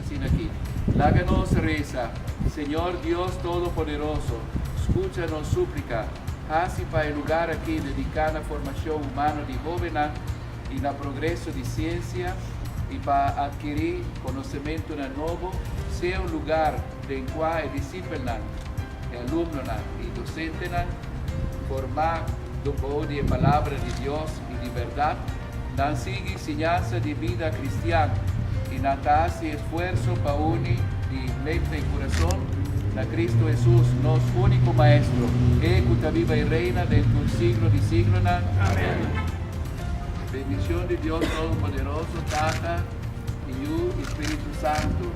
así aquí. Láganos reza, Señor Dios Todopoderoso, escúchanos súplica, así para el lugar aquí dedicado a la formación humana de jóvenes y el progreso de ciencia y para adquirir conocimiento nuevo, sea un lugar en cual el discípulo, el alumno y docente formar de palabra de Dios y de verdad, dan sigue enseñanza de vida cristiana y nada hace esfuerzo para unir de mente y corazón a Cristo Jesús, nuestro único Maestro, que viva y reina dentro del siglo de siglo. Amén. Bendición de Dios Todopoderoso, Tata, y Espíritu Santo.